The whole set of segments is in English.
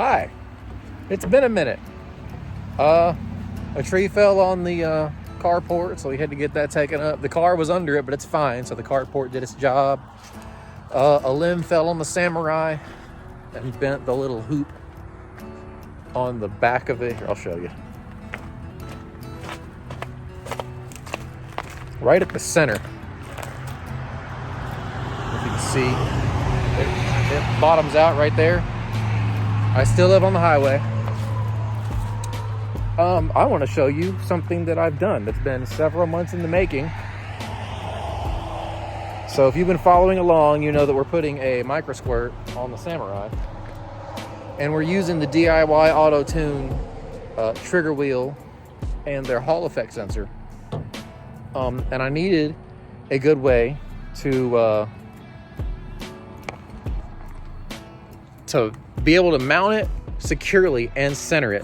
Hi. It's been a minute. A tree fell on the carport, so we had to get that taken up. The car was under it, but it's fine, so the carport did its job. A limb fell on the Samurai and bent the little hoop on the back of it. Here, I'll show you. Right at the center. If you can see, it bottoms out right there. I still live on the highway. I want to show you something that I've done that's been several months in the making. So if you've been following along, you know that we're putting a Microsquirt on the Samurai. And we're using the DIYAutoTune trigger wheel and their Hall effect sensor. And I needed a good way to be able to mount it securely and center it.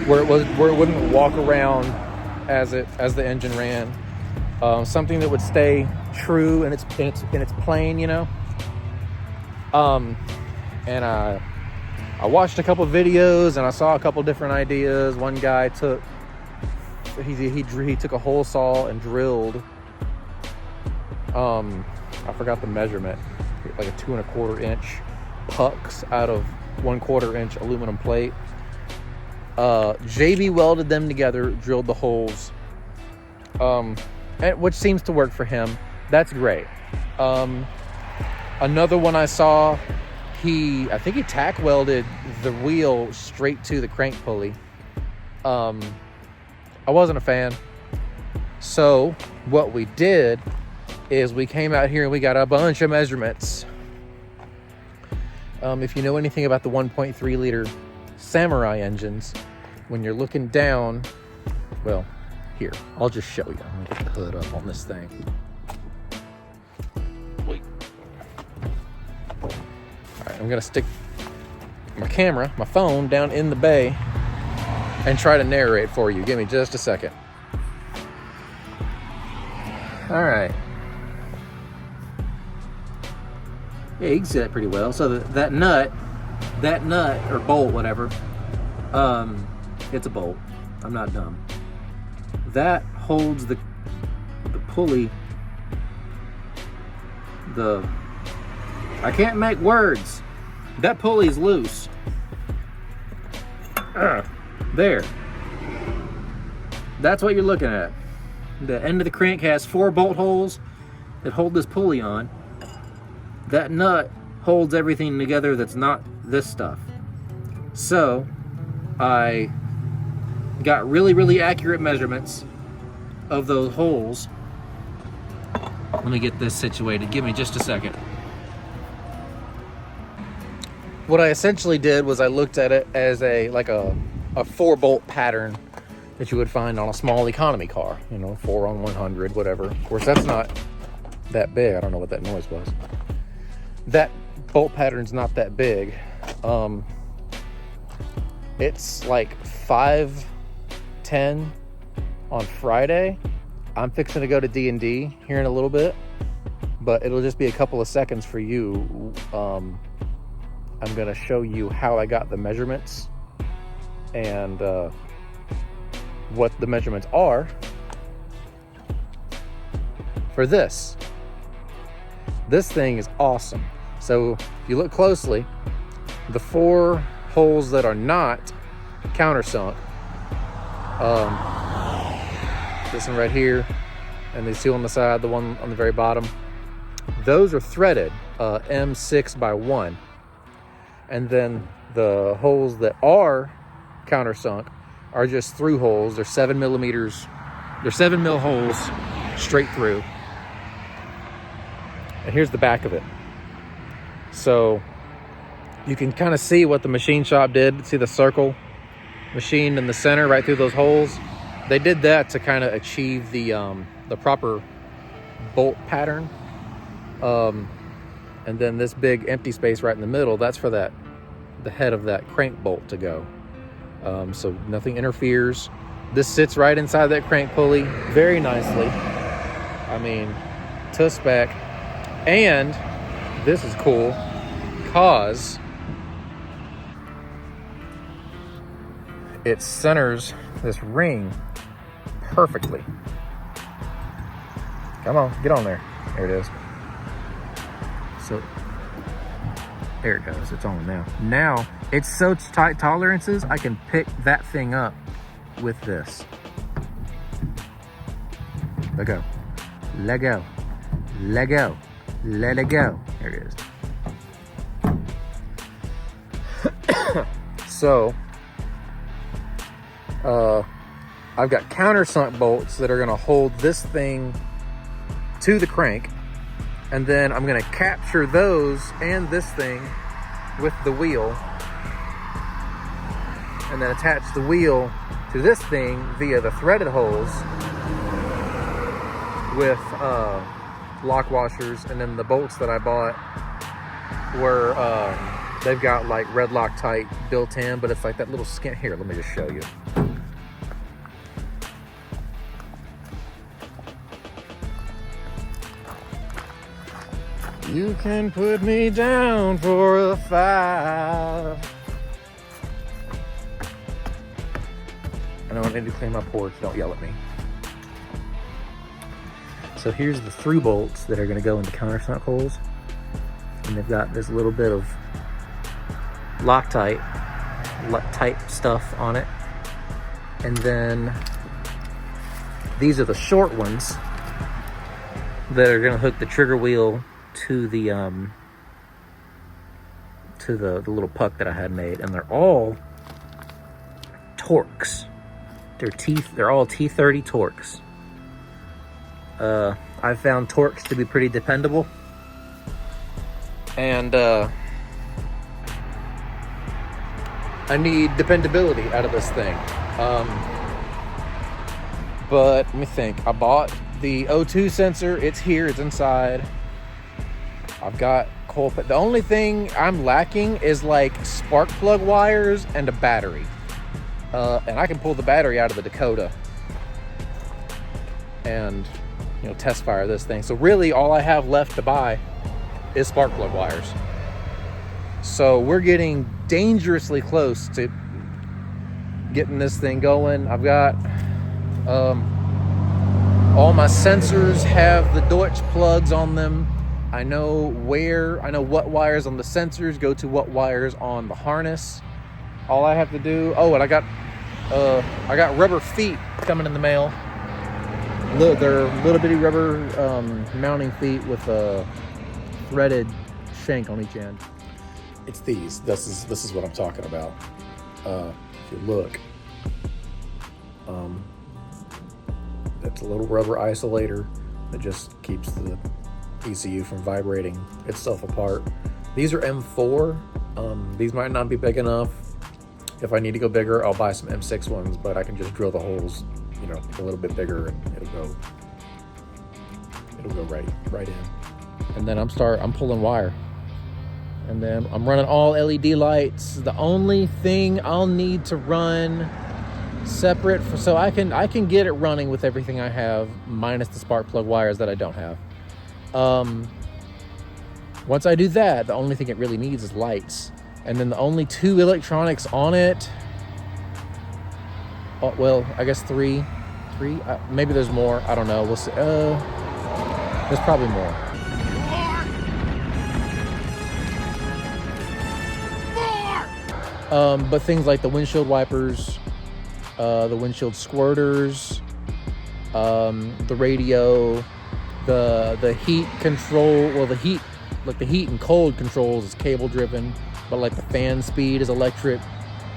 Where it wouldn't walk around as the engine ran. Something that would stay true in its plane, you know. And I watched a couple videos and I saw a couple different ideas. One guy took a hole saw and drilled. I forgot the measurement, like a 2 1/4 inch pucks out of 1/4 inch aluminum plate. JB welded them together, drilled the holes, which seems to work for him. That's great. Another one I saw, I think he tack welded the wheel straight to the crank pulley. I wasn't a fan. So what we did is we came out here and we got a bunch of measurements. If you know anything about the 1.3 liter Samurai engines, when you're looking down, well, here, I'll just show you. I'm gonna get the hood up on this thing. Wait. All right, I'm gonna stick my phone down in the bay and try to narrate for you. Give me just a second. All right. Yeah, you can see that pretty well. So that nut or bolt, whatever, it's a bolt. I'm not dumb. That holds the pulley. I can't make words. That pulley is loose. There. That's what you're looking at. The end of the crank has 4 bolt holes that hold this pulley on. That nut holds everything together that's not this stuff. So I got really, really accurate measurements of those holes. Let me get this situated. Give me just a second. What I essentially did was I looked at it as a 4-bolt pattern that you would find on a small economy car. You know, 4 on 100, whatever. Of course, that's not that big. I don't know what that noise was. That bolt pattern's not that big. It's like 5:10 on Friday. I'm fixing to go to D&D here in a little bit, but it'll just be a couple of seconds for you. I'm gonna show you how I got the measurements and what the measurements are for this. This thing is awesome. So if you look closely, the 4 holes that are not countersunk, this one right here, and these 2 on the side, the one on the very bottom, those are threaded M6x1. And then the holes that are countersunk are just through holes. They're 7 millimeters. They're 7 mil holes straight through. And here's the back of it. So you can kind of see what the machine shop did. See the circle machined in the center right through those holes? They did that to kind of achieve the proper bolt pattern. And then this big empty space right in the middle, that's for the head of that crank bolt to go. So nothing interferes. This sits right inside that crank pulley very nicely. I mean, to spec. And this is cool because it centers this ring perfectly. Come on, get on there. There it is. So, there it goes, it's on now. Now, it's so tight tolerances, I can pick that thing up with this. Let go, let go, let go, let it go. There it is. So, I've got countersunk bolts that are gonna hold this thing to the crank, and then I'm gonna capture those and this thing with the wheel, and then attach the wheel to this thing via the threaded holes with lock washers. And then the bolts that I bought were, they've got like red Loctite built in, but it's like that little skin. Here, let me just show you. You can put me down for a 5. I know I need to clean my porch, don't yell at me. So here's the through bolts that are gonna go into countersunk holes. And they've got this little bit of Loctite type stuff on it. And then these are the short ones that are gonna hook the trigger wheel to the little puck that I had made, and they're all Torx. They're all T30 Torx. I've found Torx to be pretty dependable, and I need dependability out of this thing. But let me think. I bought the O2 sensor. It's here. It's inside. I've got coal. The only thing I'm lacking is like spark plug wires and a battery. And I can pull the battery out of the Dakota and, you know, test fire this thing. So really all I have left to buy is spark plug wires. So we're getting dangerously close to getting this thing going. I've got all my sensors have the Deutsch plugs on them. I know what wires on the sensors go to what wires on the harness. All I have to do, and I got rubber feet coming in the mail. Look, they're little bitty rubber mounting feet with a threaded shank on each end. It's these. This is what I'm talking about. If you look, that's a little rubber isolator that just keeps the ECU from vibrating itself apart. These are M4. These might not be big enough. If I need to go bigger, I'll buy some M6 ones, but I can just drill the holes, you know, a little bit bigger, and it'll go right in. And then I'm pulling wire. And then I'm running all LED lights. The only thing I'll need to run separate so I can get it running with everything I have, minus the spark plug wires that I don't have. Once I do that, the only thing it really needs is lights. And then the only 2 electronics on it, well, I guess three, maybe there's more, I don't know, we'll see. There's probably more. But things like the windshield wipers, the windshield squirters, the radio, the heat control, well, the heat and cold controls is cable driven, but like the fan speed is electric,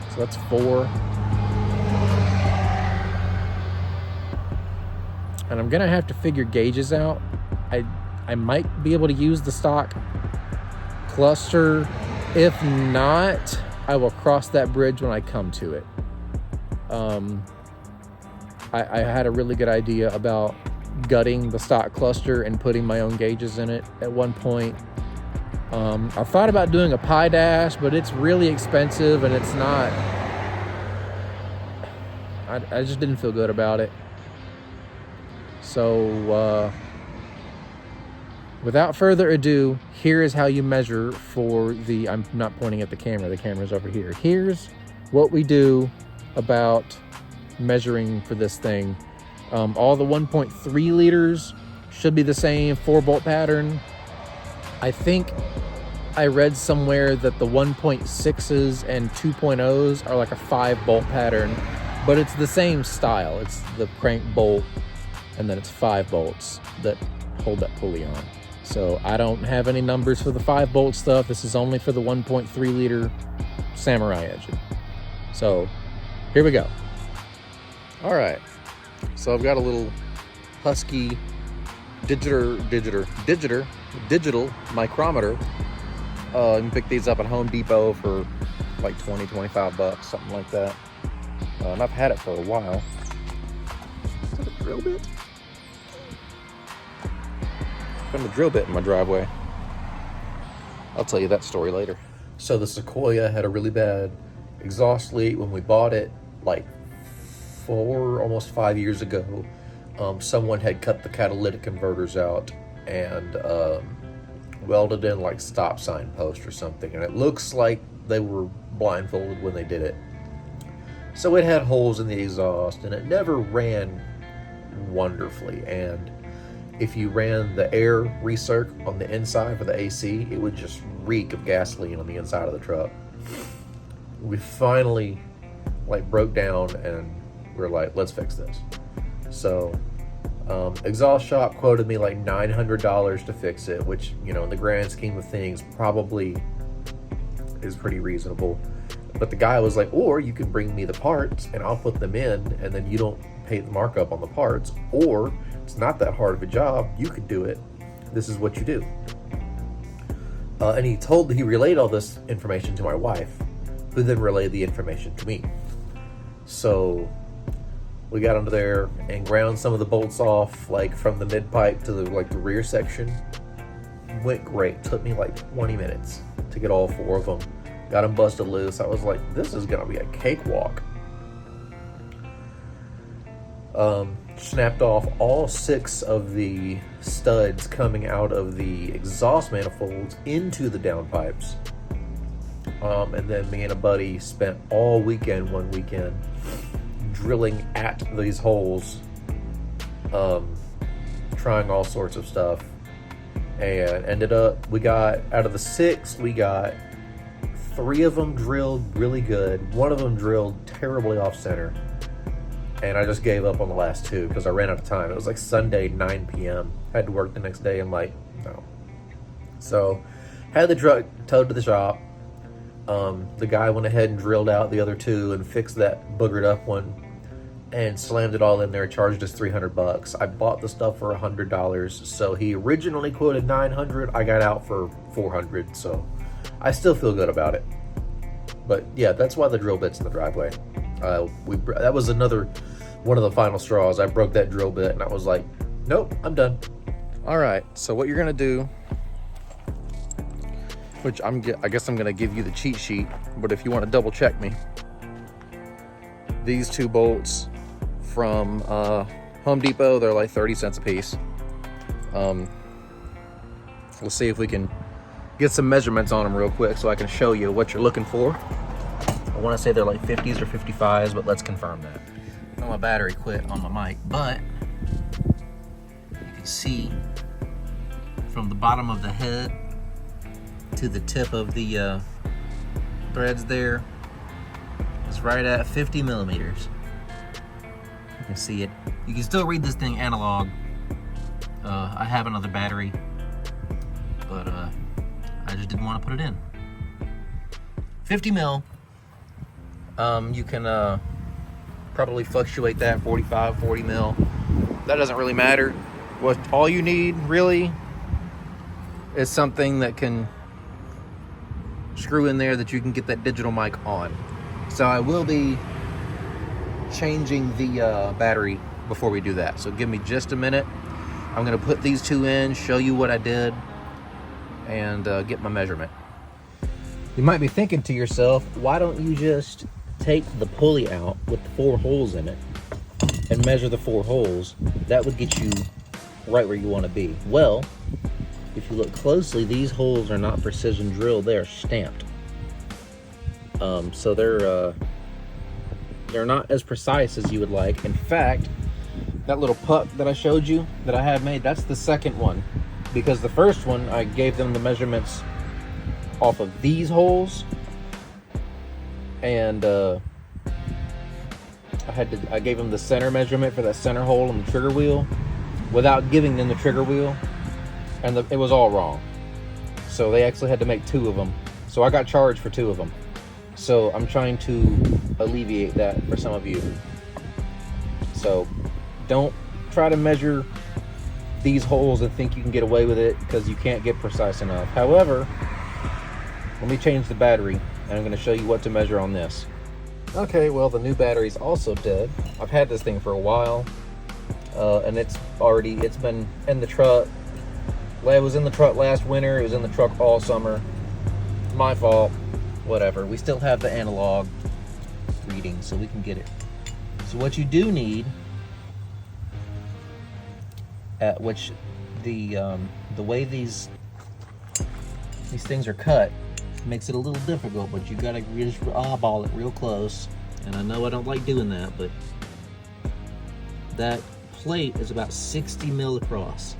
so that's 4. And I'm gonna have to figure gauges out. I might be able to use the stock cluster. If not, I will cross that bridge when I come to it. I had a really good idea about gutting the stock cluster and putting my own gauges in it at one point. I thought about doing a Pi dash, but it's really expensive and it's not, I just didn't feel good about it. So without further ado, here is how you measure for the, I'm not pointing at the camera's over here. Here's what we do about measuring for this thing. All the 1.3 liters should be the same 4-bolt pattern. I think I read somewhere that the 1.6s and 2.0s are like a 5-bolt pattern, but it's the same style. It's the crank bolt, and then it's 5 bolts that hold that pulley on. So I don't have any numbers for the 5-bolt stuff. This is only for the 1.3 liter Samurai engine. So here we go. All right, so I've got a little Husky digital micrometer. You can pick these up at Home Depot for like 20, 25 bucks, something like that. And I've had it for a while. Is that a drill bit? Found a drill bit in my driveway. I'll tell you that story later. So the Sequoia had a really bad exhaust leak when we bought it, like almost 5 years ago. Someone had cut the catalytic converters out and welded in like stop sign post or something, and it looks like they were blindfolded when they did it. So it had holes in the exhaust, and it never ran wonderfully. And if you ran the air recirc on the inside for the AC, it would just reek of gasoline on the inside of the truck. We finally like broke down, and we're like, let's fix this. So exhaust shop quoted me like $900 to fix it, which, you know, in the grand scheme of things probably is pretty reasonable. But the guy was like, or you can bring me the parts and I'll put them in, and then you don't pay the markup on the parts, or it's not that hard of a job, you could do it, this is what you do. And he relayed all this information to my wife, who then relayed the information to me. So we got under there and ground some of the bolts off, like from the mid pipe to the rear section. Went great. Took me like 20 minutes to get all 4 of them. Got them busted loose. I was like, this is gonna be a cakewalk. Snapped off all 6 of the studs coming out of the exhaust manifolds into the downpipes. And then me and a buddy spent all weekend, one weekend, drilling at these holes, trying all sorts of stuff, and ended up, we got, out of the 6, we got 3 of them drilled really good. 1 of them drilled terribly off center, and I just gave up on the last 2 because I ran out of time. It was like Sunday, 9 p.m. I had to work the next day. I'm like, no. So had the truck towed to the shop. The guy went ahead and drilled out the other 2 and fixed that boogered up one and slammed it all in there, charged us $300. I bought the stuff for $100, so he originally quoted $900. I got out for $400, so I still feel good about it. But yeah, that's why the drill bit's in the driveway. That was another one of the final straws. I broke that drill bit, and I was like, nope, I'm done. All right, so what you're gonna do, which I guess I'm gonna give you the cheat sheet, but if you want to double check me, these 2 bolts from Home Depot, they're like 30 cents a piece. We'll see if we can get some measurements on them real quick so I can show you what you're looking for. I want to say they're like 50s or 55s, but let's confirm that. I know my battery quit on my mic, but you can see from the bottom of the head to the tip of the threads there, it's right at 50 millimeters. You can see it. You can still read this thing analog. I have another battery, but I just didn't want to put it in. 50 mil. You can probably fluctuate that 45, 40 mil. That doesn't really matter. What all you need really is something that can screw in there that you can get that digital mic on. So I will be changing the battery before we do that. So give me just a minute. I'm gonna put these 2 in, show you what I did, and get my measurement. You might be thinking to yourself, why don't you just take the pulley out with the 4 holes in it and measure the 4 holes? That would get you right where you want to be. Well, if you look closely, these holes are not precision drilled, they are stamped. So they're not as precise as you would like. In fact, that little puck that I showed you that I had made, that's the second one, because the first one I gave them the measurements off of these holes, and I gave them the center measurement for that center hole in the trigger wheel without giving them the trigger wheel, and it was all wrong. So they actually had to make 2 of them. So I got charged for 2 of them. So I'm trying to alleviate that for some of you. So don't try to measure these holes and think you can get away with it, because you can't get precise enough. However, let me change the battery and I'm going to show you what to measure on this. Okay, well, the new battery's also dead. I've had this thing for a while, and it's been in the truck. It was in the truck last winter, it was in the truck all summer. My fault, whatever. We still have the analog reading, so we can get it. So what you do need, which the way these things are cut makes it a little difficult, but you gotta just eyeball it real close. And I know I don't like doing that, but that plate is about 60 mil across.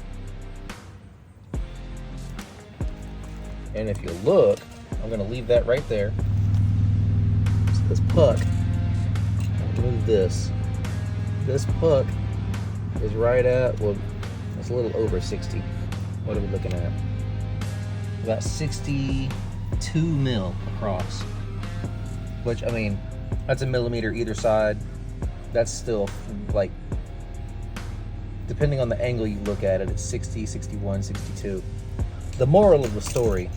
And if you look, I'm gonna leave that right there. So this puck, move this. This puck is right at, well, it's a little over 60. What are we looking at? About 62 mil across. Which, I mean, that's a millimeter either side. That's still, like, depending on the angle you look at it, it's 60, 61, 62. The moral of the story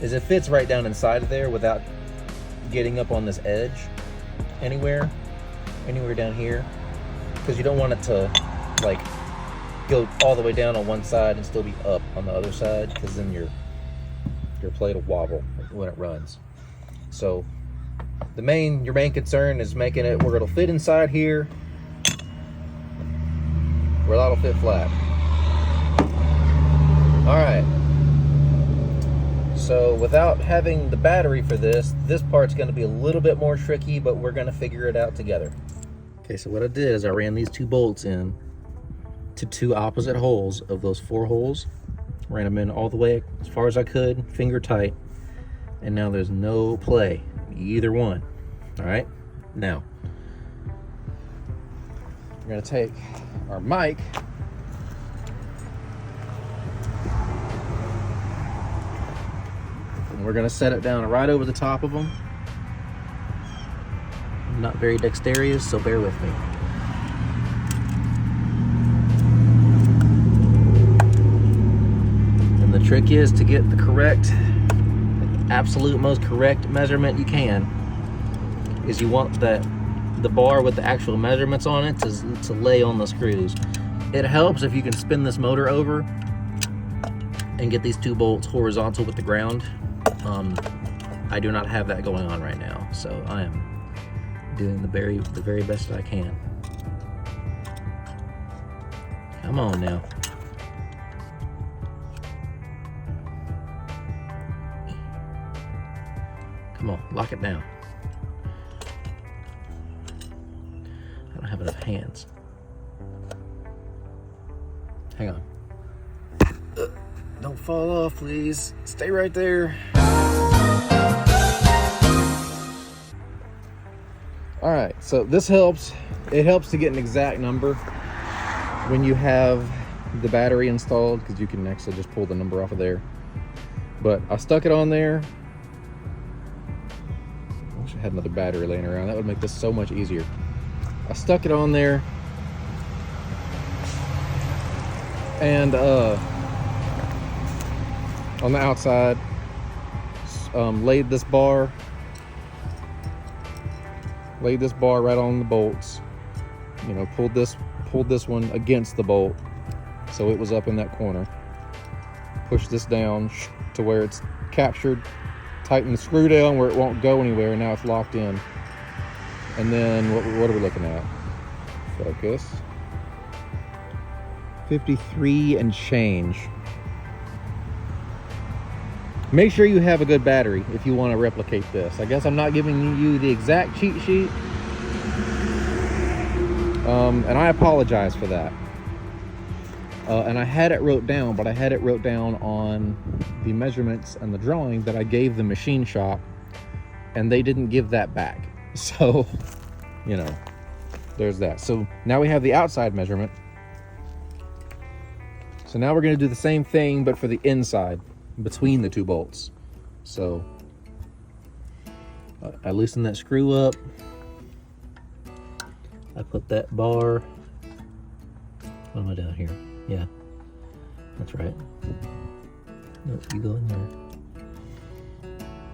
is it fits right down inside of there without getting up on this edge anywhere down here, because you don't want it to like go all the way down on one side and still be up on the other side, because then your plate will wobble when it runs. So your main concern is making it where it'll fit inside here, where that'll fit flat. All right. So without having the battery for this part's going to be a little bit more tricky, but we're going to figure it out together. Okay, so what I did is I ran these 2 bolts in to 2 opposite holes of those 4 holes. Ran them in all the way as far as I could, finger tight, and now there's no play, either one. All right, now we're going to take our mic and we're going to set it down right over the top of them. I'm not very dexterous, so bear with me. And the trick is to get the correct, absolute most correct measurement you can, is you want the bar with the actual measurements on it to lay on the screws. It helps if you can spin this motor over and get these 2 bolts horizontal with the ground. I do not have that going on right now, so I am doing the very best I can. Come on now. Come on, lock it down. I don't have enough hands. Hang on. Don't fall off, please. Stay right there. All right, so this helps. It helps to get an exact number when you have the battery installed, because you can actually just pull the number off of there. But I stuck it on there. I wish I had another battery laying around. That would make this so much easier. I stuck it on there, and on the outside, laid this bar right on the bolts. You know, pulled this one against the bolt, so it was up in that corner. Pushed this down to where it's captured. Tighten the screw down where it won't go anywhere. Now it's locked in. And then what are we looking at? Focus. 53 and change. Make sure you have a good battery if you want to replicate this. I guess I'm not giving you the exact cheat sheet. And I apologize for that. And I had it wrote down, but I had it wrote down on the measurements and the drawing that I gave the machine shop, and they didn't give that back. So, you know, there's that. So now we have the outside measurement. So now we're going to do the same thing, but for the inside, between the two bolts. So I loosen that screw up. I put that bar. What am I doing here? Yeah, that's right. Nope, you go in there.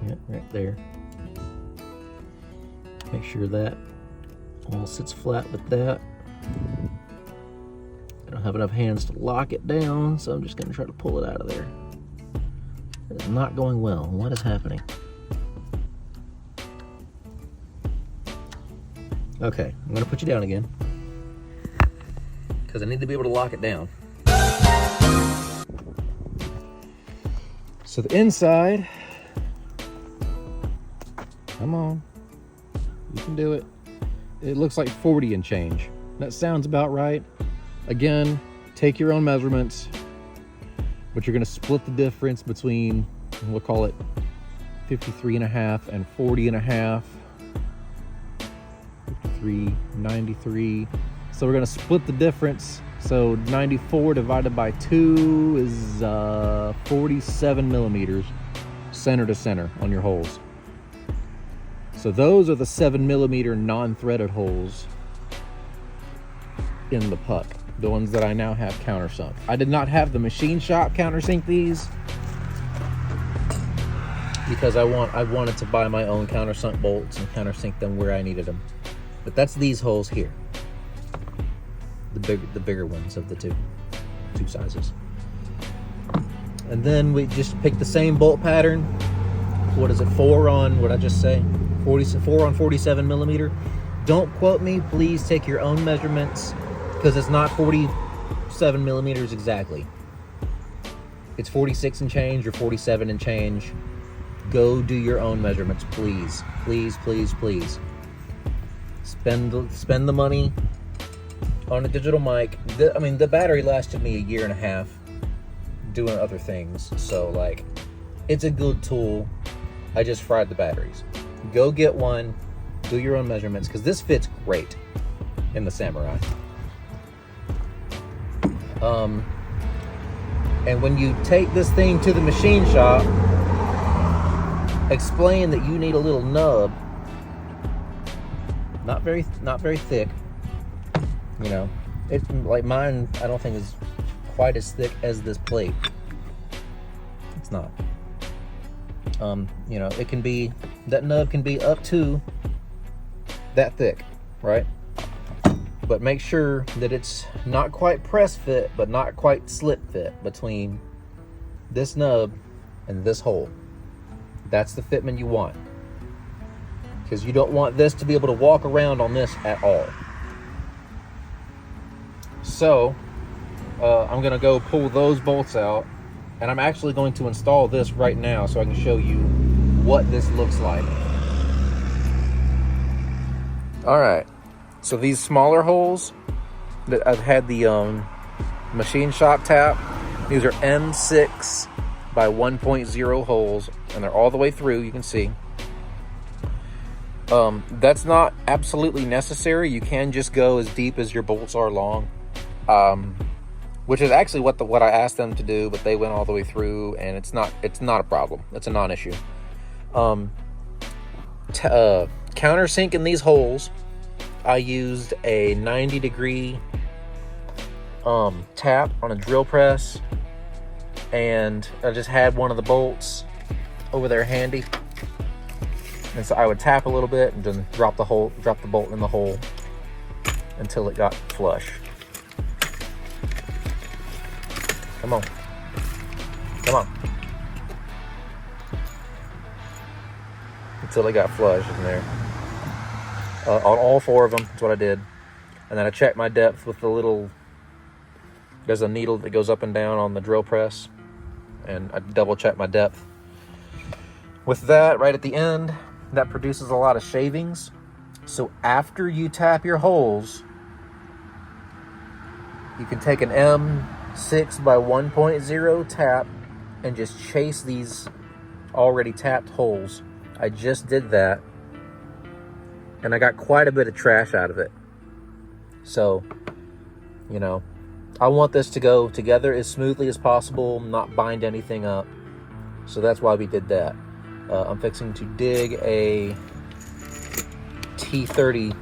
Yeah, right there. Make sure that all sits flat with that. I don't have enough hands to lock it down, so I'm just going to try to pull it out of there. It's not going well. What is happening? Okay, I'm going to put you down again because I need to be able to lock it down. So the inside, come on, you can do it. It looks like 40 and change. That sounds about right. Again, take your own measurements, but you're going to split the difference between, we'll call it 53 and a half and 40 and a half. 53, 93. So we're going to split the difference. So 94 divided by 2 is 47 millimeters center to center on your holes. So those are the 7 millimeter non-threaded holes in the puck, the ones that I now have countersunk. I did not have the machine shop countersink these because I wanted to buy my own countersunk bolts and countersink them where I needed them. But that's these holes here, the bigger ones of the two sizes. And then we just pick the same bolt pattern. What is it, 4 on, what I just say? 4 on 47 millimeter. Don't quote me, please take your own measurements because it's not 47 millimeters exactly. It's 46 and change or 47 and change. Go do your own measurements, please. Please, please, please. Spend the money on a digital mic. I mean, the battery lasted me 1.5 years doing other things. So, like, it's a good tool. I just fried the batteries. Go get one. Do your own measurements because this fits great in the Samurai. And when you take this thing to the machine shop, explain that you need a little nub. Not very thick, you know. It's like mine, I don't think is quite as thick as this plate. It's not. You know, it can be, that nub can be up to that thick, right? But make sure that it's not quite press fit, but not quite slip fit between this nub and this hole. That's the fitment you want. Because you don't want this to be able to walk around on this at all. So I'm gonna go pull those bolts out, and I'm actually going to install this right now so I can show you what this looks like. All right, so these smaller holes that I've had the machine shop tap, these are M6 by 1.0 holes, and they're all the way through, you can see. That's not absolutely necessary. You can just go as deep as your bolts are long, which is actually what I asked them to do, but they went all the way through, and it's not a problem. It's a non-issue. Countersink in these holes, I used a 90-degree tap on a drill press, and I just had one of the bolts over there handy. And so I would tap a little bit and then drop the bolt in the hole until it got flush. Come on. Come on. Until it got flush in there. On all 4 of them, that's what I did. And then I checked my depth with the little There's a needle that goes up and down on the drill press, and I double check my depth. With that, right at the end, that produces a lot of shavings. So after you tap your holes, you can take an M6 by 1.0 tap and just chase these already tapped holes. I just did that, and I got quite a bit of trash out of it. So, you know, I want this to go together as smoothly as possible, not bind anything up. So that's why we did that. I'm fixing to dig a T30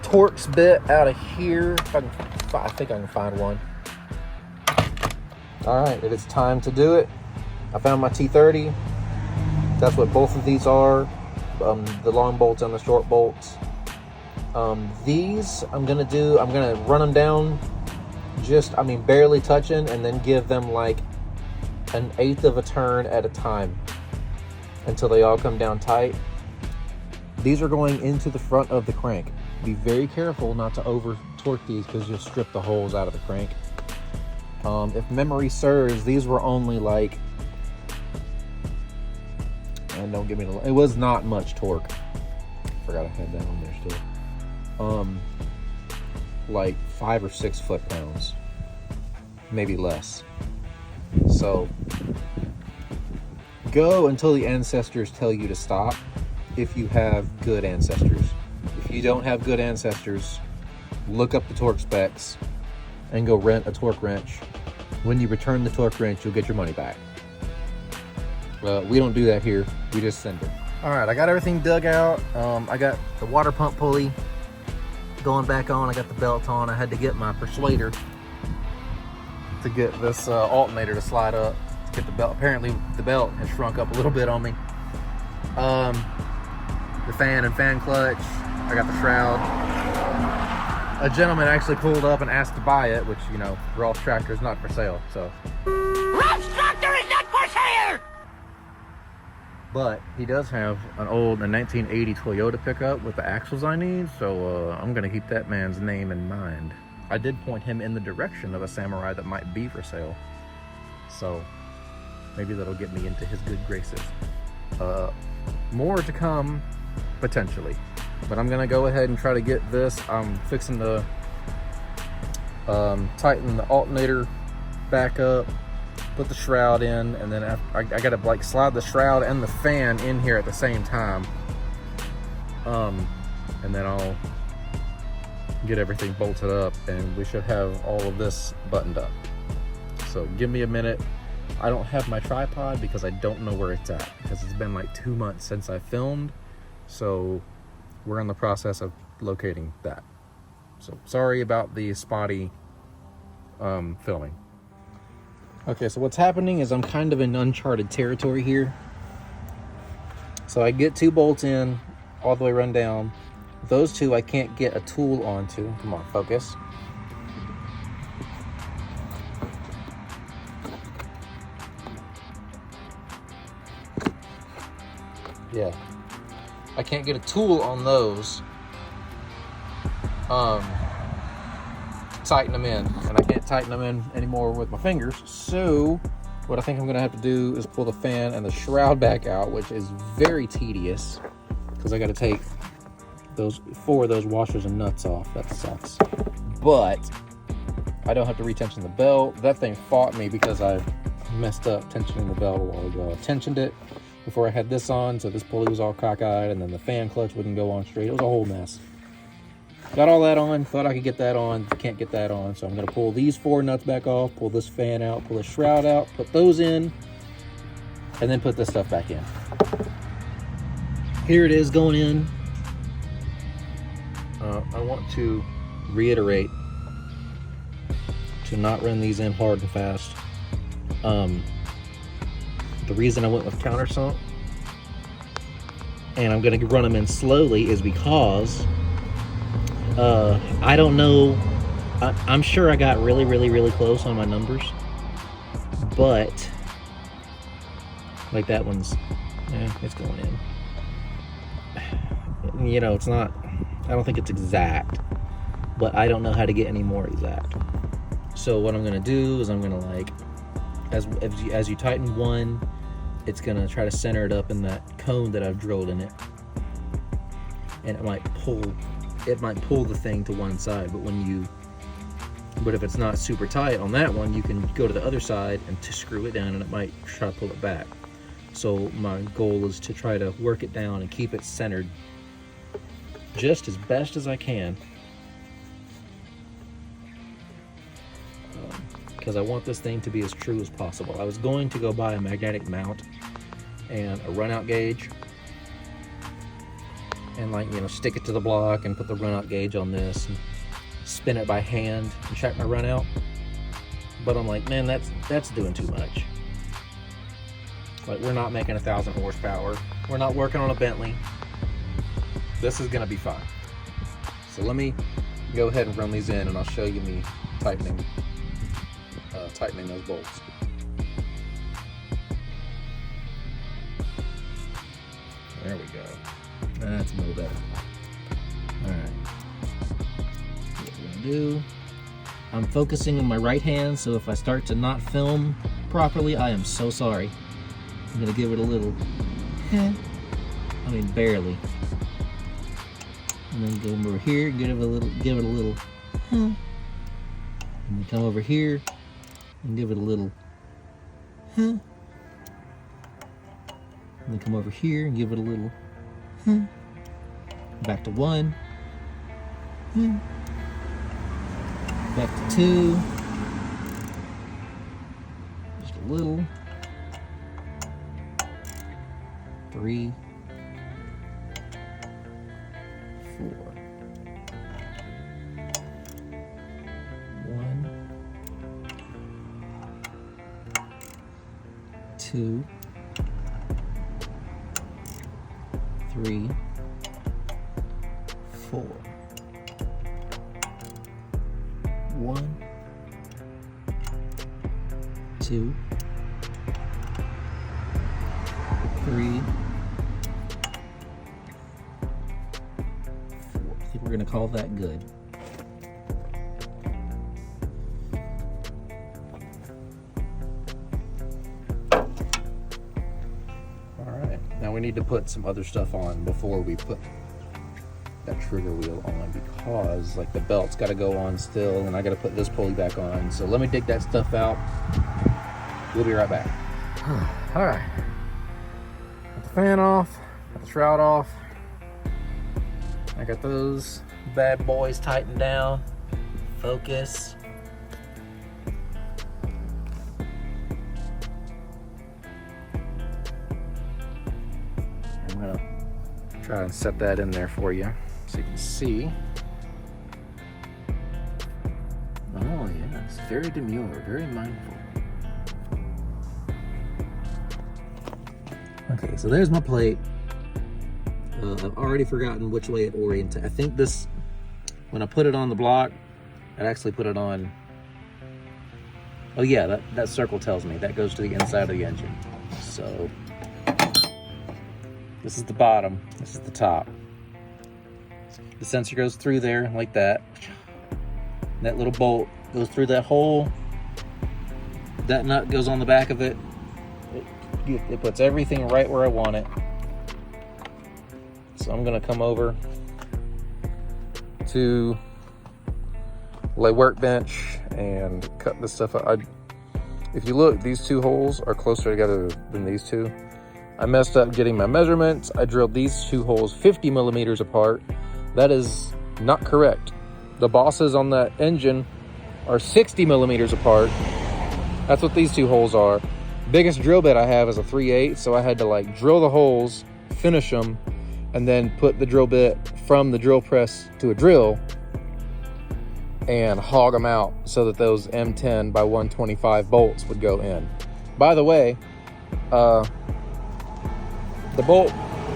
Torx bit out of here. I think I can find one. All right, it is time to do it. I found my T30. That's what both of these are, the long bolts and the short bolts. These I'm gonna run them down, barely touching, and then give them like 1/8 of a turn at a time until they all come down tight. These are going into the front of the crank. Be very careful not to over torque these because you'll strip the holes out of the crank. If memory serves, these were only like, and don't give me it was not much torque. Forgot I had that on there still. Like 5 or 6 foot-pounds, maybe less. So go until the ancestors tell you to stop if you have good ancestors. If you don't have good ancestors, look up the torque specs and go rent a torque wrench. When you return the torque wrench, you'll get your money back. We don't do that here. We just send it. All right, I got everything dug out. I got the water pump pulley going back on. I got the belt on. I had to get my persuader to get this alternator to slide up, to get the belt. Apparently the belt has shrunk up a little bit on me. The fan and fan clutch. I got the shroud. A gentleman actually pulled up and asked to buy it, which, you know, Rolf's tractor is not for sale, so. Rolf's tractor is not for sale! But he does have a 1980 Toyota pickup with the axles I need, so I'm gonna keep that man's name in mind. I did point him in the direction of a Samurai that might be for sale, so maybe that'll get me into his good graces. More to come, potentially. But I'm gonna go ahead and try to get this. I'm fixing to tighten the alternator back up, put the shroud in, and then I gotta like slide the shroud and the fan in here at the same time. And then I'll get everything bolted up, and we should have all of this buttoned up. So give me a minute. I don't have my tripod because I don't know where it's at, because it's been like 2 months since I filmed. So we're in the process of locating that. So sorry about the spotty filming. Okay, so what's happening is I'm kind of in uncharted territory here. So I get 2 bolts in, all the way run down. Those 2 I can't get a tool onto. Come on, focus. Yeah. I can't get a tool on those. Tighten them in, and I can't tighten them in anymore with my fingers. So what I think I'm gonna have to do is pull the fan and the shroud back out, which is very tedious because I got to take those 4 of those washers and nuts off. That sucks. But I don't have to retension the belt. That thing fought me because I messed up tensioning the belt a while ago. I tensioned it before I had this on, so this pulley was all cockeyed, and then the fan clutch wouldn't go on straight. It was a whole mess. Got all that on, thought I could get that on, can't get that on, so I'm gonna pull these 4 nuts back off, pull this fan out, pull the shroud out, put those in, and then put this stuff back in. Here it is going in. I want to reiterate to not run these in hard and fast. The reason I went with countersunk and I'm going to run them in slowly is because I don't know. I'm sure I got really close on my numbers, but like that one's, yeah, it's going in. You know, it's not, I don't think it's exact, but I don't know how to get any more exact. So what I'm gonna do is I'm gonna, like, as you tighten one, it's gonna try to center it up in that cone that I've drilled in it, and it might pull the thing to one side. But if it's not super tight on that one, you can go to the other side and to screw it down, and it might try to pull it back. So my goal is to try to work it down and keep it centered just as best as I can, because I want this thing to be as true as possible. I was going to go buy a magnetic mount and a runout gauge, and, like, you know, stick it to the block and put the runout gauge on this and spin it by hand and check my runout. But I'm like, man, that's doing too much. Like, we're not making 1,000 horsepower. We're not working on a Bentley. This is gonna be fine. So let me go ahead and run these in, and I'll show you me tightening those bolts. There we go. That's a little better. All right. What we're gonna do, I'm focusing on my right hand, so if I start to not film properly, I am so sorry. I'm gonna give it a little, I mean barely, and then go over here, give it a little, and then come over here and give it a little, and then come over here and give it a little, back to 1, back to 2, just a little, 3, 4, 1, 2, 3, 4, 1, 2, 3, 4. I think we're gonna call that good. All right, now we need to put some other stuff on before we put that trigger wheel on, because, like, the belt's got to go on still, and I got to put this pulley back on. So let me dig that stuff out. We'll be right back. All right, got the fan off, got the shroud off. I got those bad boys tightened down. Focus. I'm gonna try and set that in there for you so you can see. Oh yes, very demure, very mindful. Okay, so there's my plate. I've already forgotten which way it oriented. I think this, when I put it on the block, I actually put it on. Oh yeah, that circle tells me that goes to the inside of the engine. So this is the bottom, this is the top. The sensor goes through there like that. That little bolt goes through that hole. That nut goes on the back of it. It puts everything right where I want it. So I'm gonna come over to my workbench and cut this stuff out. If you look, these two holes are closer together than these two. I messed up getting my measurements. I drilled these two holes 50 millimeters apart. That is not correct. The bosses on that engine are 60 millimeters apart. That's what these two holes are. Biggest drill bit I have is a 3/8, so I had to, like, drill the holes, finish them, and then put the drill bit from the drill press to a drill and hog them out so that those M10 by 125 bolts would go in. By the way, the bolt,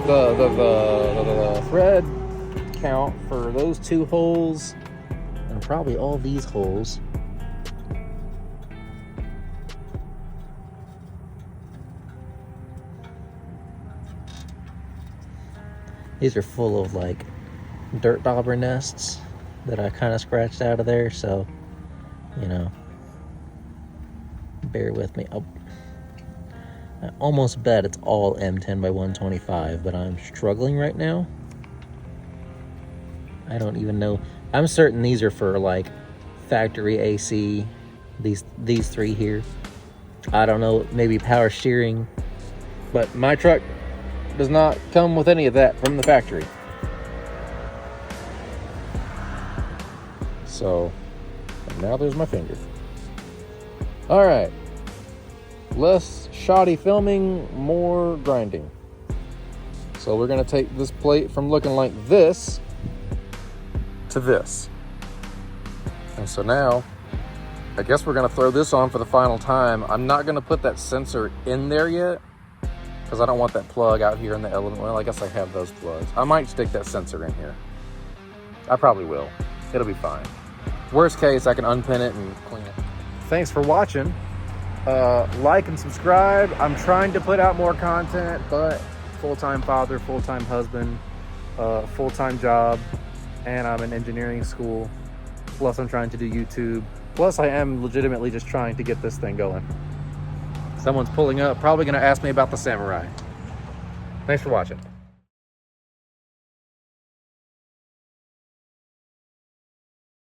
the thread count for those two holes, and probably all these holes, these are full of, like, dirt dauber nests that I kind of scratched out of there, so, you know, bear with me. I almost bet it's all M10 by 125, but I'm struggling right now. I don't even know. I'm certain these are for like factory AC, these three here. I don't know, maybe power steering, but my truck does not come with any of that from the factory. So, and now there's my finger. All right, less shoddy filming, more grinding. So we're gonna take this plate from looking like this to this. And so now, I guess we're gonna throw this on for the final time. I'm not gonna put that sensor in there yet, because I don't want that plug out here in the element. Well, I guess I have those plugs. I might stick that sensor in here. I probably will. It'll be fine. Worst case, I can unpin it and clean it. Thanks for watching. Like and subscribe. I'm trying to put out more content, but full-time father, full-time husband, full-time job, and I'm in engineering school. Plus I'm trying to do YouTube. Plus I am legitimately just trying to get this thing going. Someone's pulling up, probably gonna ask me about the Samurai. Thanks for watching.